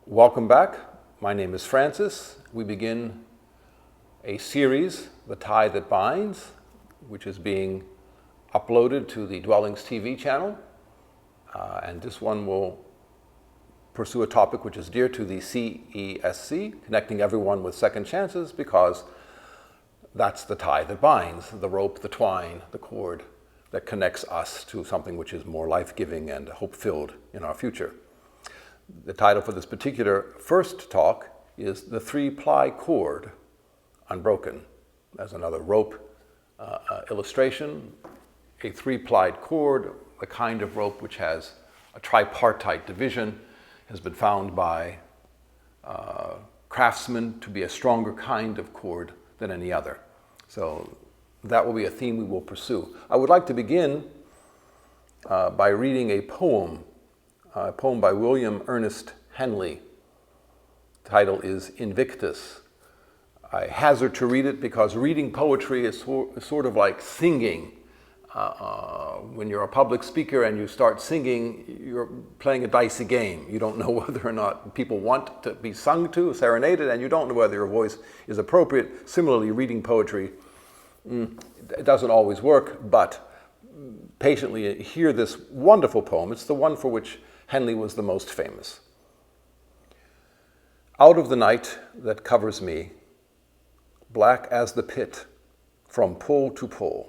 Welcome back. My name is Francis. We begin a series, The Tie That Binds, which is being uploaded to the Dwellings TV channel. And this one will pursue a topic which is dear to the CESC, connecting everyone with second chances, because that's the tie that binds, the rope, the twine, the cord that connects us to something which is more life-giving and hope-filled in our future. The title for this particular first talk is The Three-Ply Cord, Unbroken. There's another rope illustration. A three-plied cord, the kind of rope which has a tripartite division, has been found by craftsmen to be a stronger kind of cord than any other. So that will be a theme we will pursue. I would like to begin by reading a poem by William Ernest Henley. The title is Invictus. I hazard to read it because reading poetry is sort of like singing. When you're a public speaker and you start singing, you're playing a dicey game. You don't know whether or not people want to be sung to, serenaded, and you don't know whether your voice is appropriate. Similarly, reading poetry, it doesn't always work, but patiently hear this wonderful poem. It's the one for which Henley was the most famous. Out of the night that covers me, black as the pit, from pole to pole,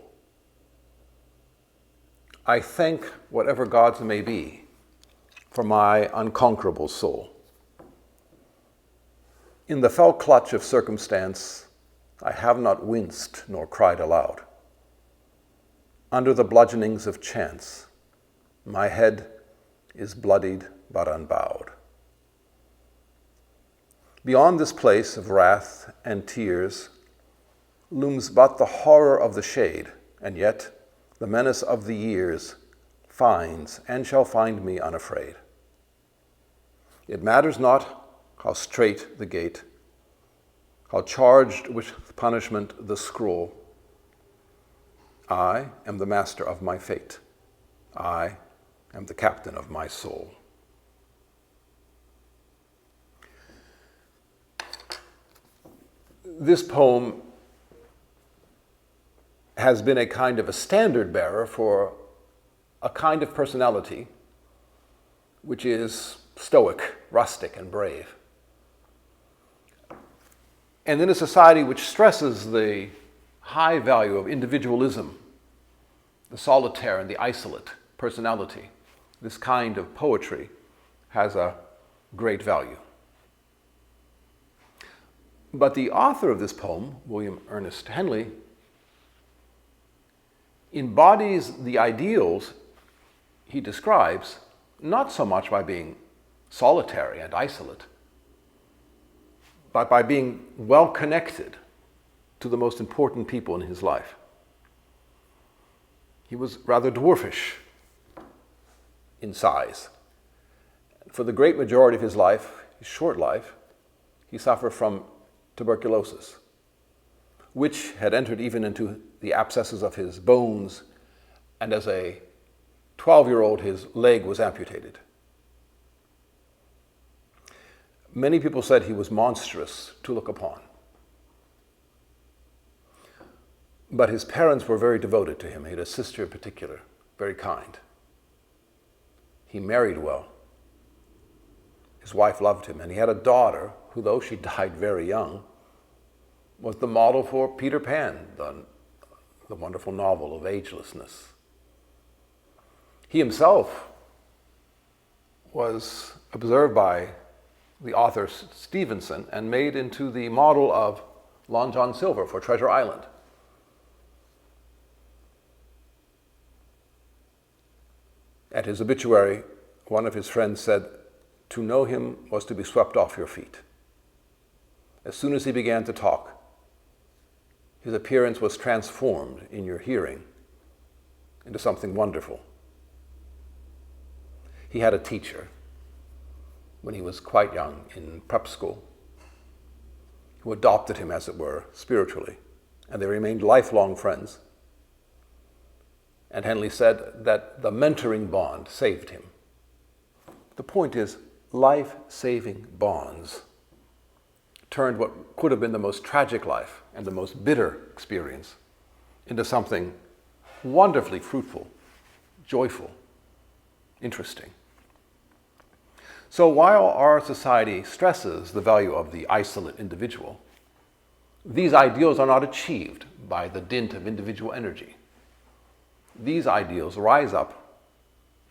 I thank whatever gods may be for my unconquerable soul. In the fell clutch of circumstance, I have not winced nor cried aloud. Under the bludgeonings of chance, my head is bloodied but unbowed. Beyond this place of wrath and tears looms but the horror of the shade, and yet the menace of the years finds and shall find me unafraid. It matters not how strait the gate, how charged with punishment the scroll. I am the master of my fate. I am the captain of my soul. This poem has been a kind of a standard bearer for a kind of personality which is stoic, rustic, and brave. And in a society which stresses the high value of individualism, the solitaire and the isolate personality, this kind of poetry has a great value. But the author of this poem, William Ernest Henley, embodies the ideals he describes not so much by being solitary and isolate, but by being well connected to the most important people in his life. He was rather dwarfish in size. For the great majority of his life, his short life, he suffered from tuberculosis, which had entered even into the abscesses of his bones, and as a 12-year-old, his leg was amputated. Many people said he was monstrous to look upon. But his parents were very devoted to him. He had a sister in particular, very kind. He married well. His wife loved him, and he had a daughter who, though she died very young, was the model for Peter Pan, the wonderful novel of agelessness. He himself was observed by the author Stevenson and made into the model of Long John Silver for Treasure Island. At his obituary, one of his friends said, "To know him was to be swept off your feet." As soon as he began to talk, his appearance was transformed in your hearing into something wonderful. He had a teacher when he was quite young in prep school who adopted him, as it were, spiritually, and they remained lifelong friends. And Henley said that the mentoring bond saved him. The point is, life-saving bonds turned what could have been the most tragic life and the most bitter experience into something wonderfully fruitful, joyful, interesting. So while our society stresses the value of the isolate individual, these ideals are not achieved by the dint of individual energy. These ideals rise up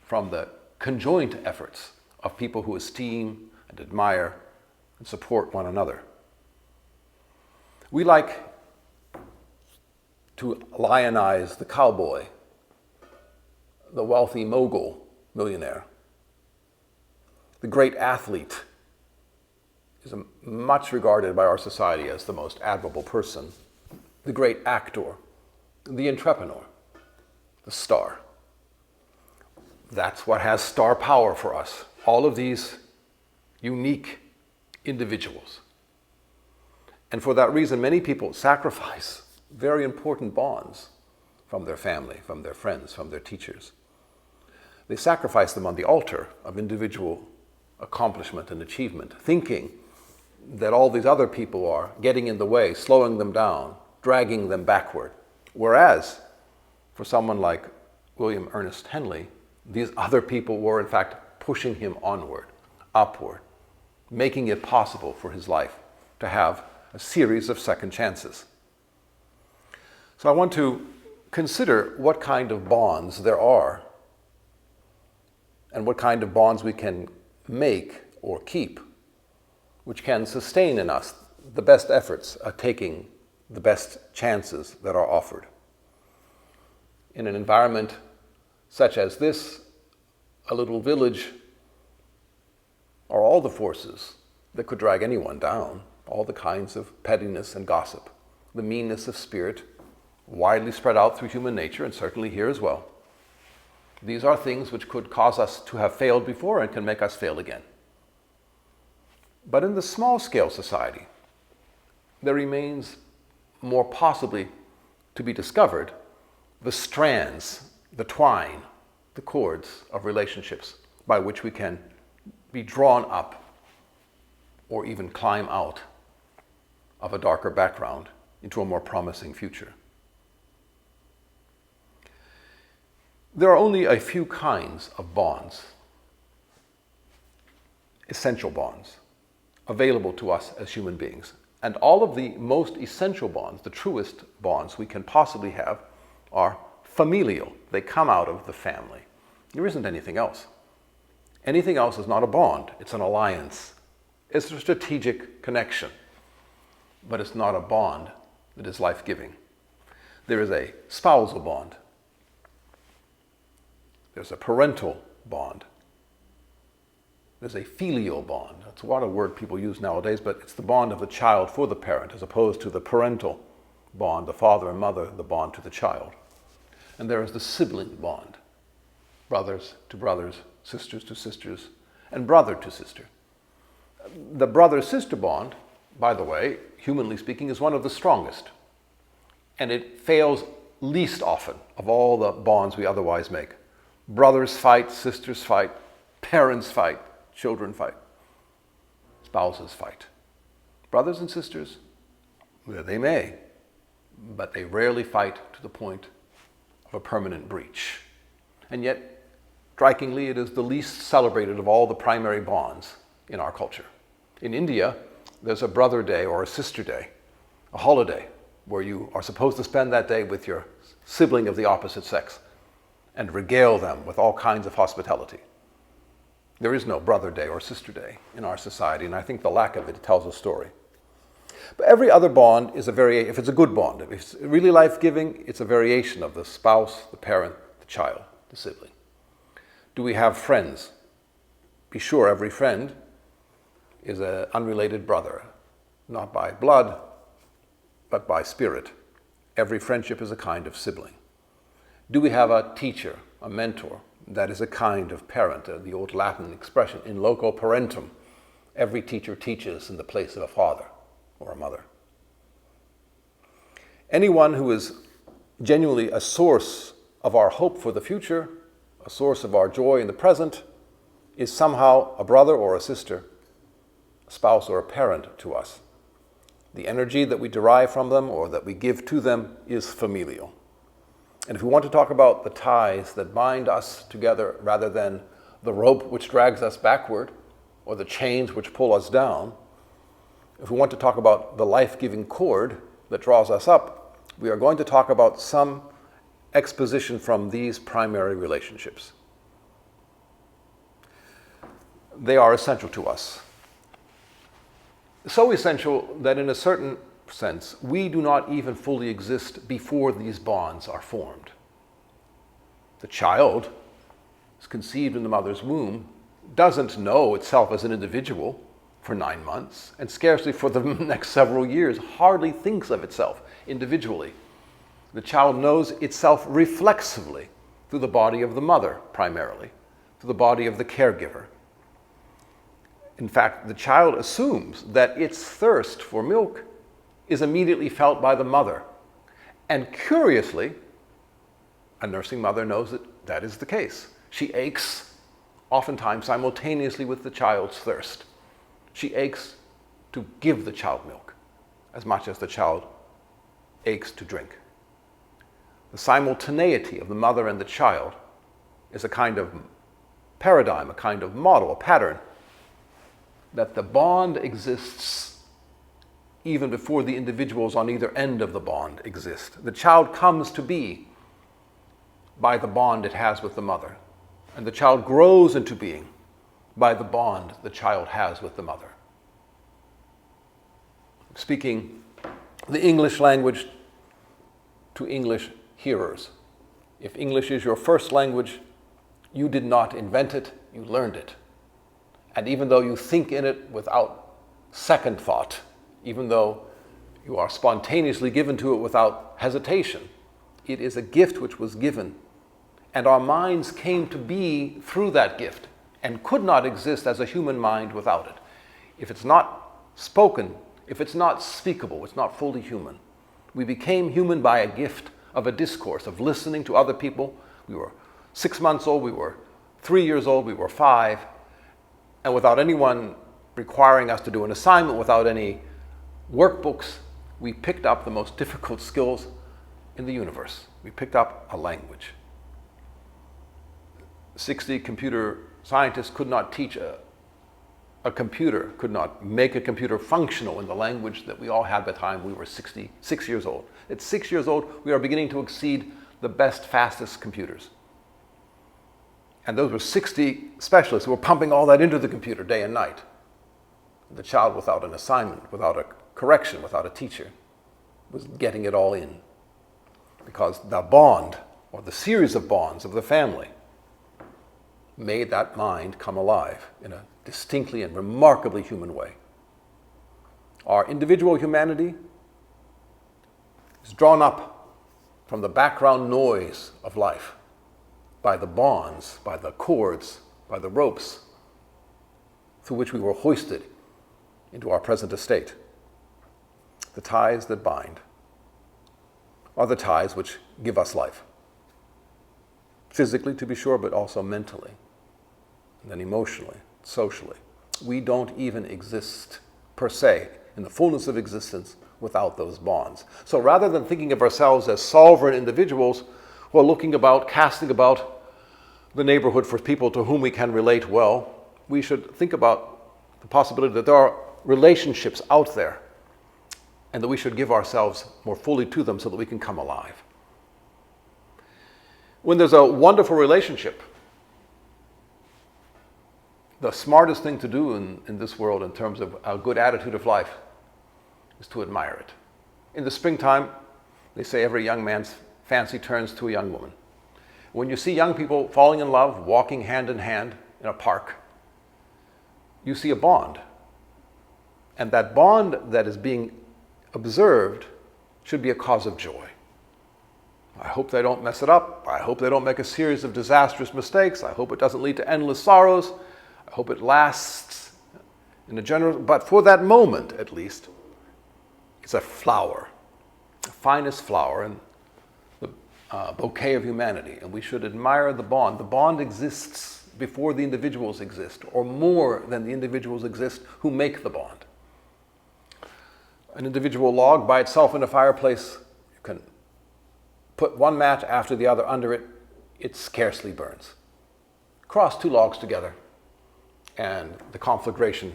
from the conjoint efforts of people who esteem and admire and support one another. We like to lionize the cowboy, the wealthy mogul millionaire. The great athlete is much regarded by our society as the most admirable person. The great actor, the entrepreneur, the star. That's what has star power for us. All of these unique individuals. And for that reason, many people sacrifice very important bonds from their family, from their friends, from their teachers. They sacrifice them on the altar of individual accomplishment and achievement, thinking that all these other people are getting in the way, slowing them down, dragging them backward. Whereas, for someone like William Ernest Henley, these other people were in fact pushing him onward, upward, making it possible for his life to have a series of second chances. So I want to consider what kind of bonds there are and what kind of bonds we can make or keep, which can sustain in us the best efforts at taking the best chances that are offered. In an environment such as this, a little village are all the forces that could drag anyone down, all the kinds of pettiness and gossip, the meanness of spirit, widely spread out through human nature, and certainly here as well. These are things which could cause us to have failed before and can make us fail again. But in the small-scale society, there remains more possibly to be discovered the strands, the twine, the cords of relationships by which we can be drawn up or even climb out of a darker background into a more promising future. There are only a few kinds of bonds, essential bonds, available to us as human beings. And all of the most essential bonds, the truest bonds we can possibly have, are familial. They come out of the family. There isn't anything else. Anything else is not a bond. It's an alliance. It's a strategic connection. But it's not a bond that is life-giving. There is a spousal bond. There's a parental bond. There's a filial bond. That's what a word people use nowadays, but it's the bond of the child for the parent as opposed to the parental bond, the father and mother, the bond to the child. And there is the sibling bond, brothers to brothers, sisters to sisters, and brother to sister. The brother-sister bond, by the way, humanly speaking, is one of the strongest. And it fails least often of all the bonds we otherwise make. Brothers fight, sisters fight, parents fight, children fight, spouses fight. Brothers and sisters, they may, but they rarely fight to the point of a permanent breach. And yet, strikingly, it is the least celebrated of all the primary bonds in our culture. In India, there's a brother day or a sister day, a holiday, where you are supposed to spend that day with your sibling of the opposite sex and regale them with all kinds of hospitality. There is no brother day or sister day in our society, and I think the lack of it tells a story. But every other bond is if it's a good bond, if it's really life-giving, it's a variation of the spouse, the parent, the child, the sibling. Do we have friends? Be sure every friend is an unrelated brother, not by blood, but by spirit. Every friendship is a kind of sibling. Do we have a teacher, a mentor? That is a kind of parent, the old Latin expression, in loco parentum. Every teacher teaches in the place of a father or a mother. Anyone who is genuinely a source of our hope for the future, a source of our joy in the present, is somehow a brother or a sister, a spouse or a parent to us. The energy that we derive from them or that we give to them is familial. And if we want to talk about the ties that bind us together rather than the rope which drags us backward or the chains which pull us down, if we want to talk about the life-giving cord that draws us up, we are going to talk about some exposition from these primary relationships. They are essential to us. So essential that in a certain sense, we do not even fully exist before these bonds are formed. The child is conceived in the mother's womb, doesn't know itself as an individual for 9 months, and scarcely for the next several years hardly thinks of itself individually. The child knows itself reflexively through the body of the mother, primarily, through the body of the caregiver. In fact, the child assumes that its thirst for milk is immediately felt by the mother. And curiously, a nursing mother knows that that is the case. She aches, oftentimes simultaneously with the child's thirst. She aches to give the child milk as much as the child aches to drink. The simultaneity of the mother and the child is a kind of paradigm, a kind of model, a pattern, that the bond exists even before the individuals on either end of the bond exist. The child comes to be by the bond it has with the mother, and the child grows into being by the bond the child has with the mother. Speaking the English language to English hearers. If English is your first language, you did not invent it, you learned it. And even though you think in it without second thought, even though you are spontaneously given to it without hesitation, it is a gift which was given. And our minds came to be through that gift and could not exist as a human mind without it. If it's not spoken, if it's not speakable, it's not fully human. We became human by a gift of a discourse, of listening to other people. We were 6 months old, we were 3 years old, we were 5, and without anyone requiring us to do an assignment, without any workbooks, we picked up the most difficult skills in the universe. We picked up a language. 60 computer scientists could not teach a computer, could not make a computer functional in the language that we all had by the time we were 6 years old. At 6 years old, we are beginning to exceed the best, fastest computers. And those were 60 specialists who were pumping all that into the computer day and night. The child, without an assignment, without a correction, without a teacher, was getting it all in. Because the bond, or the series of bonds of the family, made that mind come alive in a distinctly and remarkably human way. Our individual humanity is drawn up from the background noise of life by the bonds, by the cords, by the ropes through which we were hoisted into our present estate. The ties that bind are the ties which give us life. Physically, to be sure, but also mentally, and then emotionally, socially. We don't even exist, per se, in the fullness of existence without those bonds. So rather than thinking of ourselves as sovereign individuals who are looking about, casting about the neighborhood for people to whom we can relate well, we should think about the possibility that there are relationships out there and that we should give ourselves more fully to them so that we can come alive. When there's a wonderful relationship, the smartest thing to do in this world in terms of a good attitude of life is to admire it. In the springtime, they say every young man's fancy turns to a young woman. When you see young people falling in love, walking hand in hand in a park, you see a bond. And that bond that is being observed should be a cause of joy. I hope they don't mess it up. I hope they don't make a series of disastrous mistakes. I hope it doesn't lead to endless sorrows. I hope it lasts in a general, but for that moment at least, it's a flower, the finest flower. And bouquet of humanity, and we should admire the bond. The bond exists before the individuals exist, or more than the individuals exist who make the bond. An individual log by itself in a fireplace, you can put one mat after the other under it, it scarcely burns. Cross two logs together, and the conflagration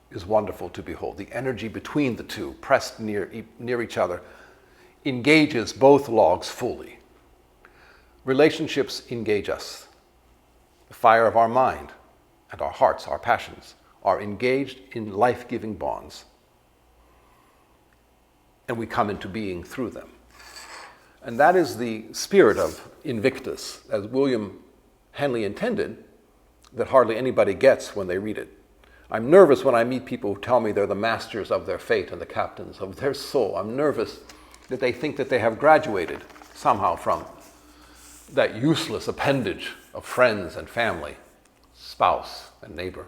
is wonderful to behold. The energy between the two, pressed near each other, engages both logs fully. Relationships engage us. The fire of our mind and our hearts, our passions, are engaged in life-giving bonds. And we come into being through them. And that is the spirit of Invictus, as William Henley intended, that hardly anybody gets when they read it. I'm nervous when I meet people who tell me they're the masters of their fate and the captains of their soul. I'm nervous that they think that they have graduated somehow from that useless appendage of friends and family, spouse and neighbor.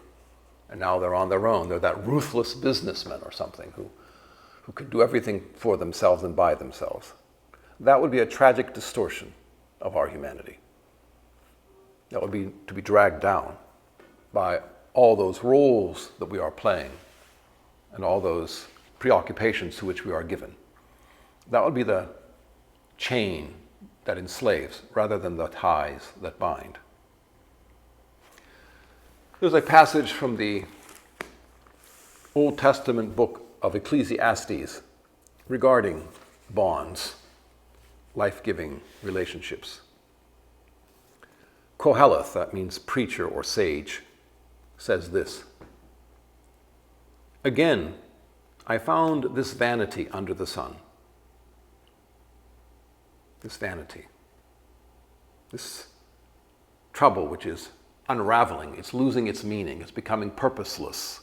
And now they're on their own. They're that ruthless businessman or something who can do everything for themselves and by themselves. That would be a tragic distortion of our humanity. That would be to be dragged down by all those roles that we are playing and all those preoccupations to which we are given. That would be the chain that enslaves rather than the ties that bind. There's a passage from the Old Testament book of Ecclesiastes regarding bonds, life-giving relationships. Koheleth, that means preacher or sage, says this: "Again, I found this vanity under the sun." This vanity, this trouble which is unraveling, it's losing its meaning, it's becoming purposeless.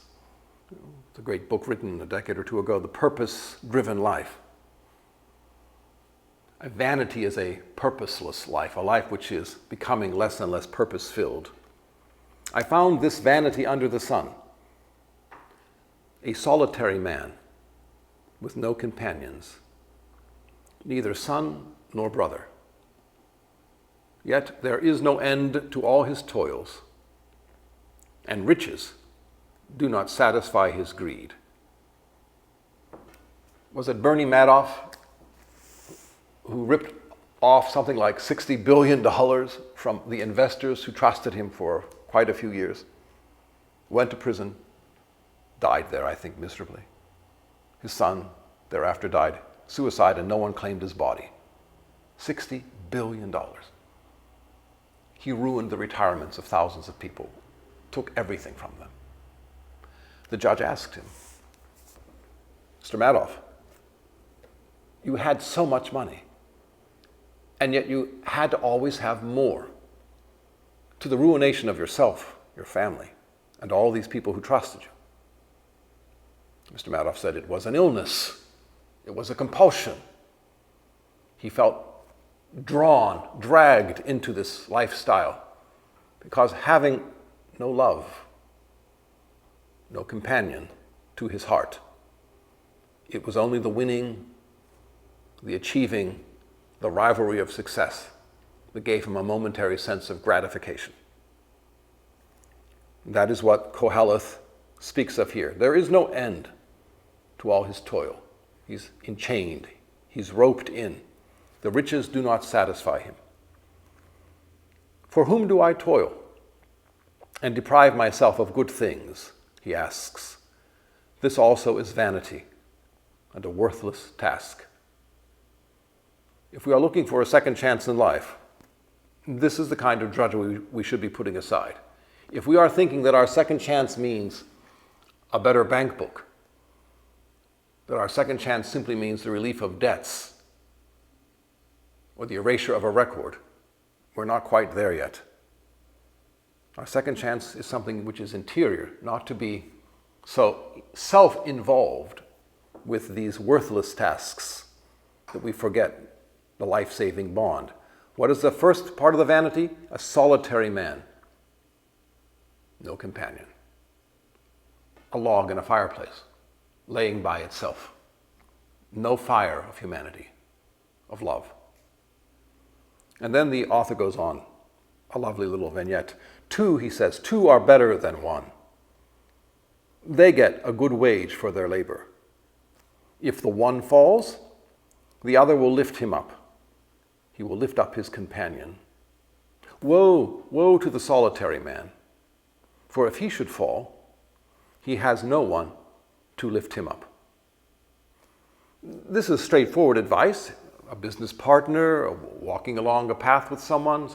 It's a great book written a decade or two ago, The Purpose-Driven Life. A vanity is a purposeless life, a life which is becoming less and less purpose-filled. I found this vanity under the sun, a solitary man with no companions, neither son nor brother. Yet there is no end to all his toils, and riches do not satisfy his greed. Was it Bernie Madoff who ripped off something like $60 billion from the investors who trusted him for quite a few years? Went to prison, died there, I think, miserably. His son thereafter died suicide, and no one claimed his body. $60 billion. He ruined the retirements of thousands of people, took everything from them. The judge asked him, "Mr. Madoff, you had so much money, and yet you had to always have more, to the ruination of yourself, your family, and all these people who trusted you." Mr. Madoff said it was an illness. It was a compulsion. He felt drawn, dragged into this lifestyle because having no love, no companion to his heart, it was only the winning, the achieving, the rivalry of success that gave him a momentary sense of gratification. That is what Koheleth speaks of here. There is no end to all his toil. He's enchained. He's roped in. The riches do not satisfy him. "For whom do I toil and deprive myself of good things?" he asks. "This also is vanity and a worthless task." If we are looking for a second chance in life, this is the kind of drudgery we should be putting aside. If we are thinking that our second chance means a better bank book, that our second chance simply means the relief of debts or the erasure of a record, we're not quite there yet. Our second chance is something which is interior, not to be so self-involved with these worthless tasks that we forget the life-saving bond. What is the first part of the vanity? A solitary man, no companion. A log in a fireplace, laying by itself. No fire of humanity, of love. And then the author goes on, a lovely little vignette. Two, he says, two are better than one. They get a good wage for their labor. If the one falls, the other will lift him up. He will lift up his companion. Woe, woe to the solitary man, for if he should fall, he has no one to lift him up. This is straightforward advice, a business partner, walking along a path with someone.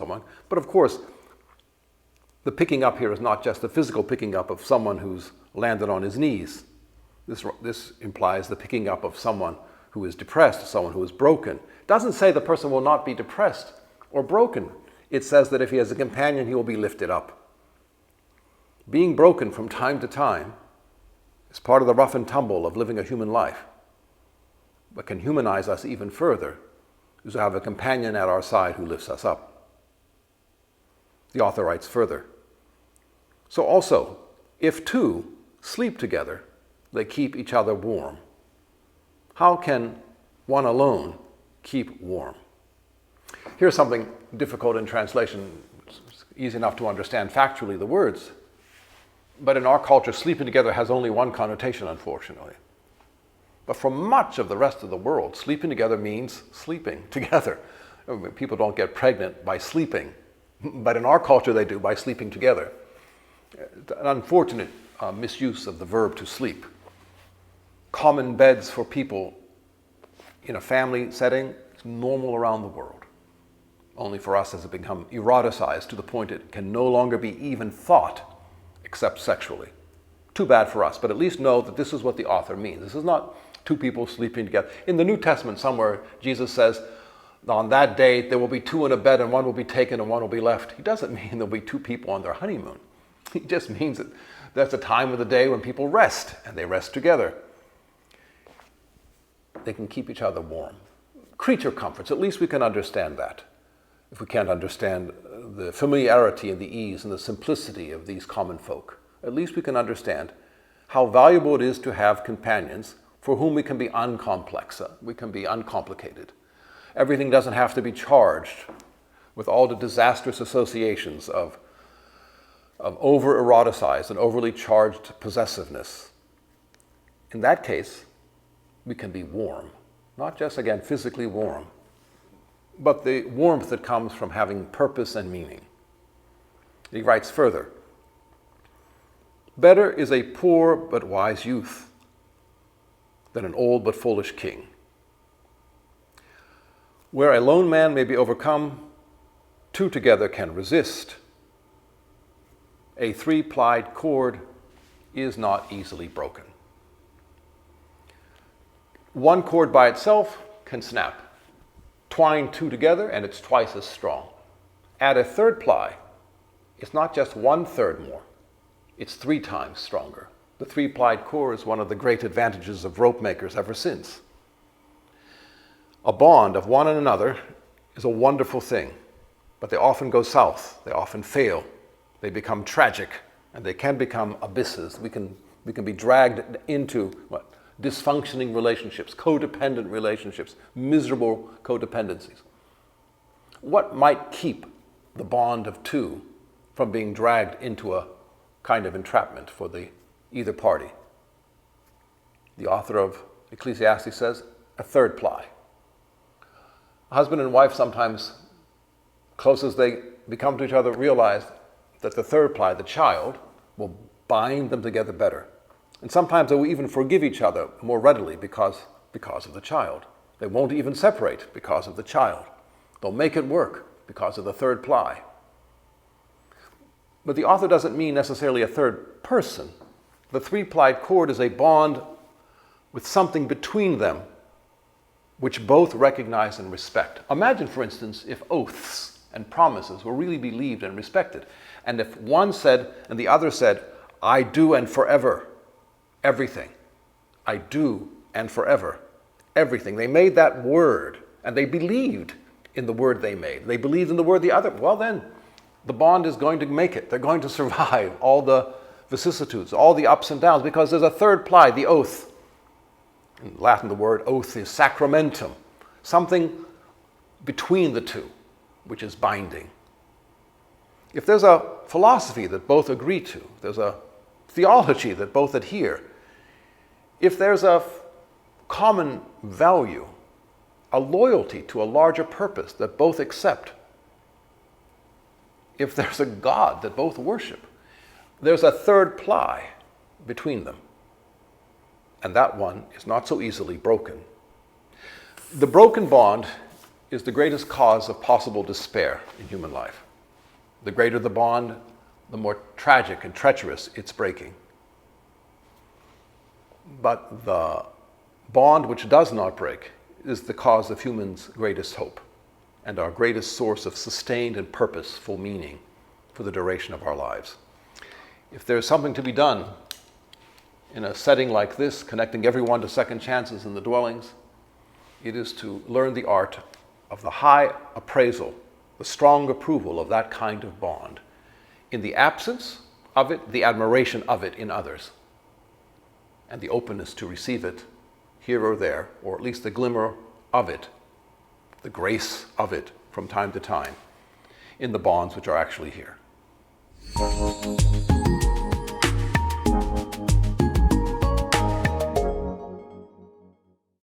But of course, the picking up here is not just the physical picking up of someone who's landed on his knees. This implies the picking up of someone who is depressed, someone who is broken. It doesn't say the person will not be depressed or broken. It says that if he has a companion, he will be lifted up. Being broken from time to time is part of the rough and tumble of living a human life. What can humanize us even further is to have a companion at our side who lifts us up. The author writes further, so also, if two sleep together, they keep each other warm. How can one alone keep warm? Here's something difficult in translation. It's easy enough to understand factually the words, but in our culture, sleeping together has only one connotation, unfortunately. But for much of the rest of the world, sleeping together means sleeping together. People don't get pregnant by sleeping, but in our culture they do by sleeping together. An unfortunate misuse of the verb to sleep. Common beds for people in a family setting is normal around the world. Only for us has it become eroticized to the point it can no longer be even thought except sexually. Too bad for us, but at least know that this is what the author means. This is not two people sleeping together. In the New Testament somewhere, Jesus says, on that day there will be two in a bed and one will be taken and one will be left. He doesn't mean there'll be two people on their honeymoon. He just means that that's a time of the day when people rest, and they rest together. They can keep each other warm. Creature comforts, at least we can understand that. If we can't understand the familiarity and the ease and the simplicity of these common folk, at least we can understand how valuable it is to have companions for whom we can be uncomplex, we can be uncomplicated. Everything doesn't have to be charged with all the disastrous associations of over-eroticized and overly charged possessiveness. In that case, we can be warm. Not just, again, physically warm, but the warmth that comes from having purpose and meaning. He writes further, better is a poor but wise youth than an old but foolish king. Where a lone man may be overcome, two together can resist. A three-plied cord is not easily broken. One cord by itself can snap. Twine two together and it's twice as strong. Add a third ply, it's not just 1/3 more, it's 3 times stronger. The three-plied cord is one of the great advantages of rope makers ever since. A bond of one and another is a wonderful thing, but they often go south, they often fail, they become tragic, and they can become abysses. We can be dragged into dysfunctioning relationships, codependent relationships, miserable codependencies. What might keep the bond of two from being dragged into a kind of entrapment for either party? The author of Ecclesiastes says, a third ply. A husband and wife sometimes, close as they become to each other, realize that the third ply, the child, will bind them together better. And sometimes they will even forgive each other more readily because of the child. They won't even separate because of the child. They'll make it work because of the third ply. But the author doesn't mean necessarily a third person. The three-plied cord is a bond with something between them which both recognize and respect. Imagine, for instance, if oaths and promises were really believed and respected. And if one said and the other said, I do and forever, everything. I do and forever, everything. They made that word and they believed in the word they made. They believed in the word the other. Well then, the bond is going to make it. They're going to survive all the vicissitudes, all the ups and downs, because there's a third ply, the oath. In Latin, the word oath is sacramentum, something between the two. which is binding. If there's a philosophy that both agree to, there's a theology that both adhere, if there's a common value, a loyalty to a larger purpose that both accept, if there's a God that both worship, there's a third ply between them. And that one is not so easily broken. The broken bond is the greatest cause of possible despair in human life. The greater the bond, the more tragic and treacherous its breaking. But the bond which does not break is the cause of humans' greatest hope and our greatest source of sustained and purposeful meaning for the duration of our lives. If there's something to be done in a setting like this, connecting everyone to second chances in the dwellings, it is to learn the art of the high appraisal, the strong approval of that kind of bond. In the absence of it, the admiration of it in others, and the openness to receive it here or there, or at least the glimmer of it, the grace of it from time to time, in the bonds which are actually here.